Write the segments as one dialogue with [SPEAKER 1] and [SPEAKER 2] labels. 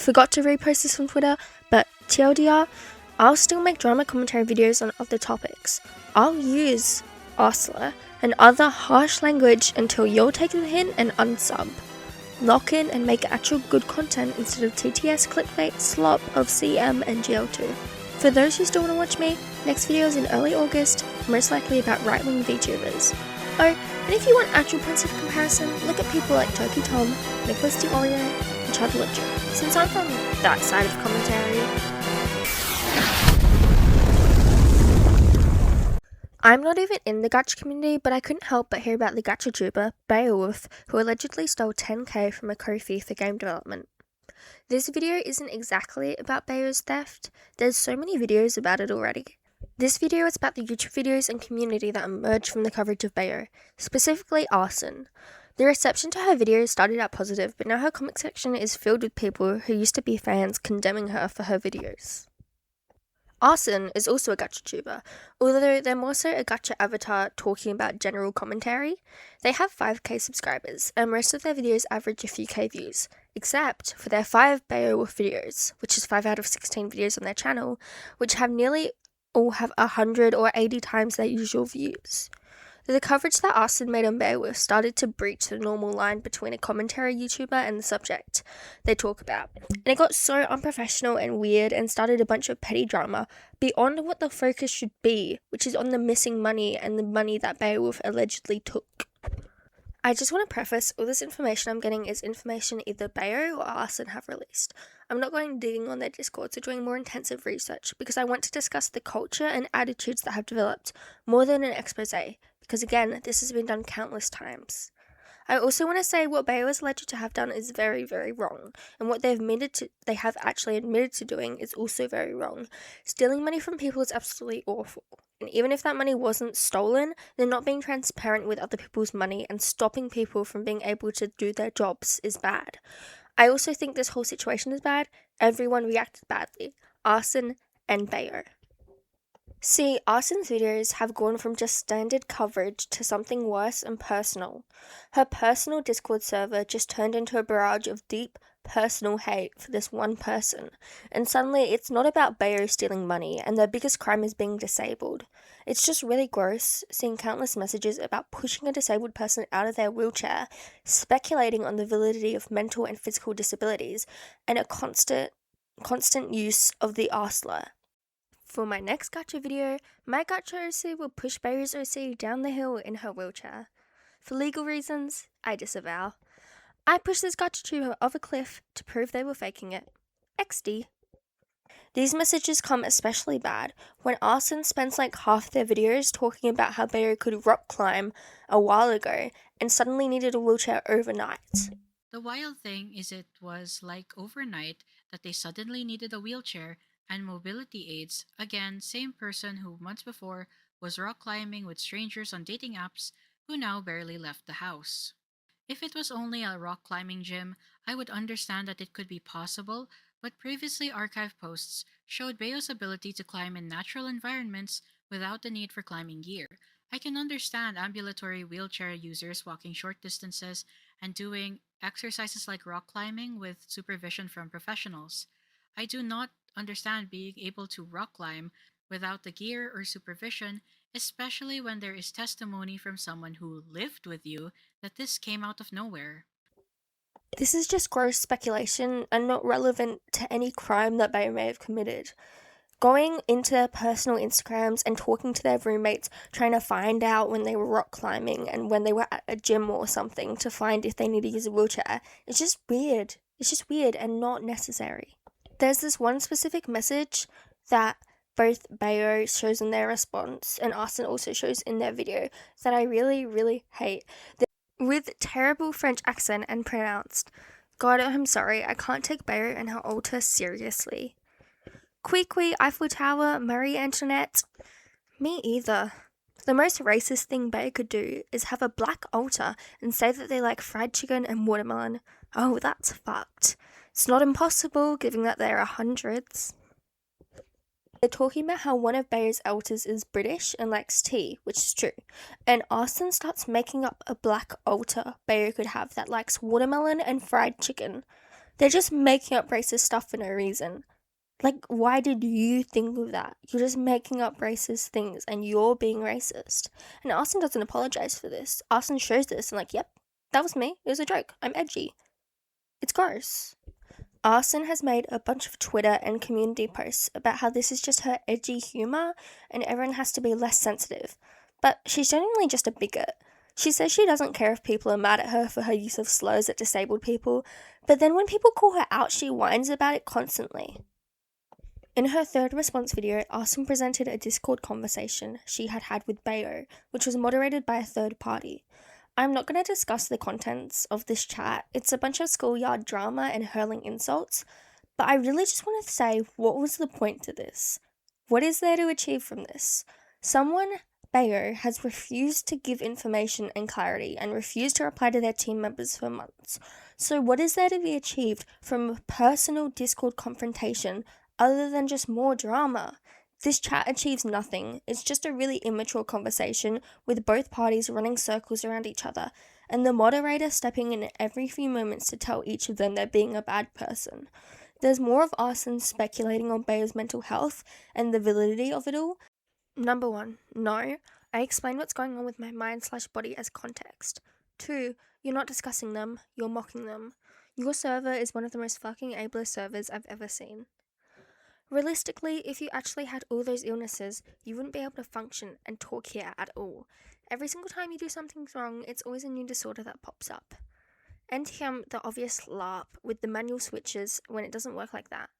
[SPEAKER 1] forgot to repost this on Twitter, but TLDR, I'll still make drama commentary videos on other topics. I'll use Osler and other harsh language until you'll take the hint and unsub. Lock in and make actual good content instead of TTS clickbait slop of CM and GL2. For those who still want to watch me, next video is in early August, most likely about right-wing VTubers. Oh, and if you want actual points of comparison, look at people like Toki Tom, Nicholas D. Oreo, and Chad Litcher. Since I'm from that side of commentary, I'm not even in the gacha community, but I couldn't help but hear about the gacha tuber, Beowulf, who allegedly stole 10k from a Ko-fi for game development. This video isn't exactly about Beo's theft, there's so many videos about it already. This video is about the YouTube videos and community that emerged from the coverage of Beo, specifically Arssen. The reception to her videos started out positive, but now her comment section is filled with people who used to be fans condemning her for her videos. Arssen is also a gacha tuber, although they're more so a gacha avatar talking about general commentary. They have 5k subscribers, and most of their videos average a few k views, except for their 5 Beowulf videos, which is 5 out of 16 videos on their channel, which have nearly all have 100 or 80 times their usual views. The coverage that Arssen made on Beowulf started to breach the normal line between a commentary YouTuber and the subject they talk about, and it got so unprofessional and weird and started a bunch of petty drama beyond what the focus should be, which is on the missing money and the money that Beowulf allegedly took. I just want to preface, all this information I'm getting is information either Beo or Arssen have released. I'm not going digging on their Discords or doing more intensive research because I want to discuss the culture and attitudes that have developed more than an expose, because again, this has been done countless times. I also want to say what Beo is alleged to have done is very, very wrong, and what they have actually admitted to doing is also very wrong. Stealing money from people is absolutely awful, and even if that money wasn't stolen, then not being transparent with other people's money and stopping people from being able to do their jobs is bad. I also think this whole situation is bad. Everyone reacted badly, Arssen and Beo. See, Arssen's videos have gone from just standard coverage to something worse and personal. Her personal Discord server just turned into a barrage of deep, personal hate for this one person, and suddenly it's not about Beo stealing money and their biggest crime is being disabled. It's just really gross seeing countless messages about pushing a disabled person out of their wheelchair, speculating on the validity of mental and physical disabilities, and a constant use of the arsler. For my next gacha video, my gacha OC will push Beo's OC down the hill in her wheelchair. For legal reasons, I disavow. I pushed this gacha tuber off a cliff to prove they were faking it. XD. These messages come especially bad when Arssen spends like half their videos talking about how Beo could rock climb a while ago and suddenly needed a wheelchair overnight.
[SPEAKER 2] The wild thing is it was like overnight that they suddenly needed a wheelchair and mobility aids. Again, same person who months before was rock climbing with strangers on dating apps who now barely left the house. If it was only a rock climbing gym, I would understand that it could be possible, but previously archived posts showed Beo's ability to climb in natural environments without the need for climbing gear. I can understand ambulatory wheelchair users walking short distances and doing exercises like rock climbing with supervision from professionals. I do not understand being able to rock climb without the gear or supervision, especially when there is testimony from someone who lived with you that this came out of nowhere.
[SPEAKER 1] This is just gross speculation and not relevant to any crime that Beo may have committed. Going into their personal Instagrams and talking to their roommates, trying to find out when they were rock climbing and when they were at a gym or something to find if they need to use a wheelchair, it's just weird. It's just weird and not necessary. There's this one specific message that both Beo shows in their response and Arssen also shows in their video that I really, really hate. With terrible French accent and pronounced. God, I'm sorry, I can't take Beo and her altar seriously. Qui Eiffel Tower, Marie Antoinette. Me either. The most racist thing Beo could do is have a black altar and say that they like fried chicken and watermelon. Oh, that's fucked. It's not impossible, given that there are hundreds. They're talking about how one of Beo's altars is British and likes tea, which is true. And Arssen starts making up a black altar Beo could have that likes watermelon and fried chicken. They're just making up racist stuff for no reason. Like, why did you think of that? You're just making up racist things and you're being racist. And Arssen doesn't apologize for this. Arssen shows this and like, yep, that was me. It was a joke. I'm edgy. It's gross. Arssen has made a bunch of Twitter and community posts about how this is just her edgy humour and everyone has to be less sensitive. But she's genuinely just a bigot. She says she doesn't care if people are mad at her for her use of slurs at disabled people, but then when people call her out, she whines about it constantly. In her third response video, Arssen presented a Discord conversation she had had with Bayo, which was moderated by a third party. I'm not going to discuss the contents of this chat. It's a bunch of schoolyard drama and hurling insults, but I really just want to say, what was the point to this? What is there to achieve from this? Someone, Bayo, has refused to give information and clarity and refused to reply to their team members for months. So what is there to be achieved from a personal Discord confrontation other than just more drama? This chat achieves nothing. It's just a really immature conversation with both parties running circles around each other, and the moderator stepping in every few moments to tell each of them they're being a bad person. There's more of Arssen speculating on Bayo's mental health and the validity of it all. Number 1, no, I explain what's going on with my mind/body as context. 2, you're not discussing them, you're mocking them. Your server is one of the most fucking ableist servers I've ever seen. Realistically, if you actually had all those illnesses, you wouldn't be able to function and talk here at all. Every single time you do something wrong, it's always a new disorder that pops up. NTM, the obvious LARP with the manual switches when it doesn't work like that.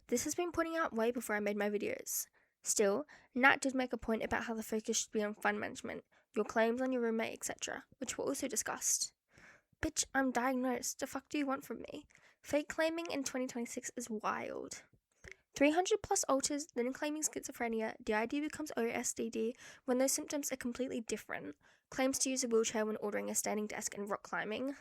[SPEAKER 1] This has been pointing out way before I made my videos. Still, Nat did make a point about how the focus should be on fund management, your claims on your roommate, etc., which were also discussed. Bitch, I'm diagnosed. The fuck do you want from me? Fake claiming in 2026 is wild. 300 plus alters, then claiming schizophrenia, DID becomes OSDD when those symptoms are completely different. Claims to use a wheelchair when ordering a standing desk and rock climbing,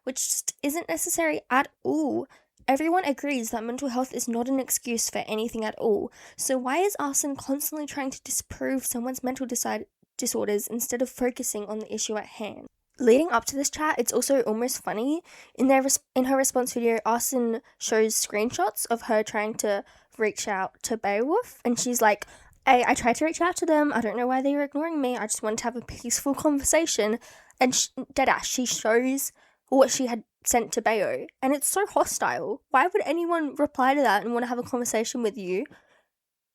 [SPEAKER 1] which just isn't necessary at all. Everyone agrees that mental health is not an excuse for anything at all, so why is Arssen constantly trying to disprove someone's mental disorders instead of focusing on the issue at hand? Leading up to this chat, it's also almost funny. In her response video, Arssen shows screenshots of her trying to reach out to Beowulf, and she's like, I tried to reach out to them, I don't know why they were ignoring me, I just wanted to have a peaceful conversation. And deadass, she shows what she had sent to Bayo, and it's so hostile. Why would anyone reply to that and want to have a conversation with you?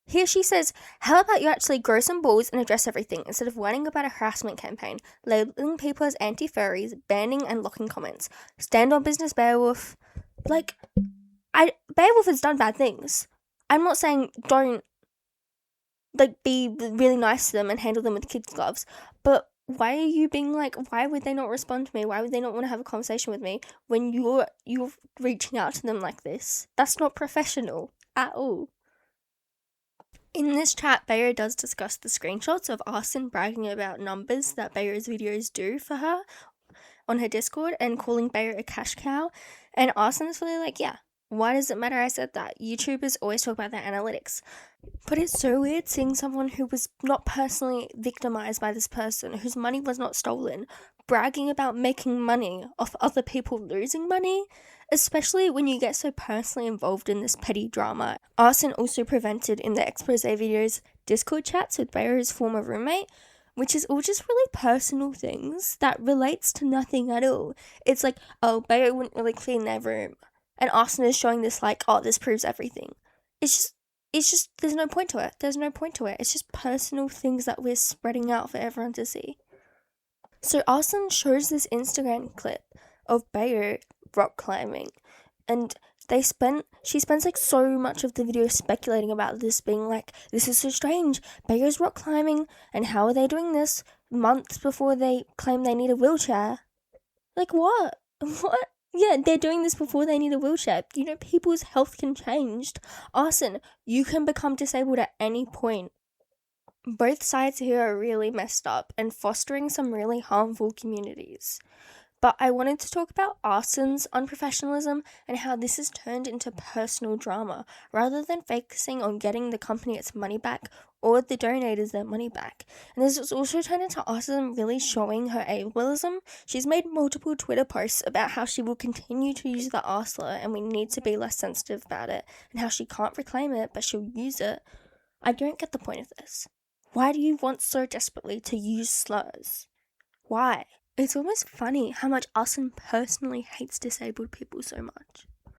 [SPEAKER 1] Here she says, how about you actually grow some balls and address everything instead of whining about a harassment campaign, labeling people as anti-furries, banning and locking comments. Stand on business, Beowulf. Beowulf has done bad things. I'm not saying don't, be really nice to them and handle them with kids' gloves, but why are you being why would they not respond to me? Why would they not want to have a conversation with me when you're reaching out to them like this? That's not professional at all. In this chat, Bayo does discuss the screenshots of Arssen bragging about numbers that Bayo's videos do for her on her Discord and calling Bayo a cash cow. And Arssen is really like, yeah, why does it matter I said that? YouTubers always talk about their analytics. But it's so weird seeing someone who was not personally victimized by this person, whose money was not stolen, bragging about making money off other people losing money, especially when you get so personally involved in this petty drama. Arssen also prevented in the expose videos Discord chats with Bayo's former roommate, which is all just really personal things that relates to nothing at all. It's like, oh, Bayo wouldn't really clean their room, and Arssen is showing this oh, this proves everything. It's just, there's no point to it. It's just personal things that we're spreading out for everyone to see. So Arssen shows this Instagram clip of Bayo rock climbing, and she spends so much of the video speculating about this, being like, this is so strange, Bayo's rock climbing, and how are they doing this months before they claim they need a wheelchair? What? Yeah, they're doing this before they need a wheelchair. People's health can change. Arssen, you can become disabled at any point. Both sides here are really messed up and fostering some really harmful communities. But I wanted to talk about Arsen's unprofessionalism and how this has turned into personal drama rather than focusing on getting the company its money back or the donators their money back. And this has also turned into Arsen really showing her ableism. She's made multiple Twitter posts about how she will continue to use the R slur and we need to be less sensitive about it, and how she can't reclaim it but she'll use it. I don't get the point of this. Why do you want so desperately to use slurs? Why? It's almost funny how much Arsen personally hates disabled people so much.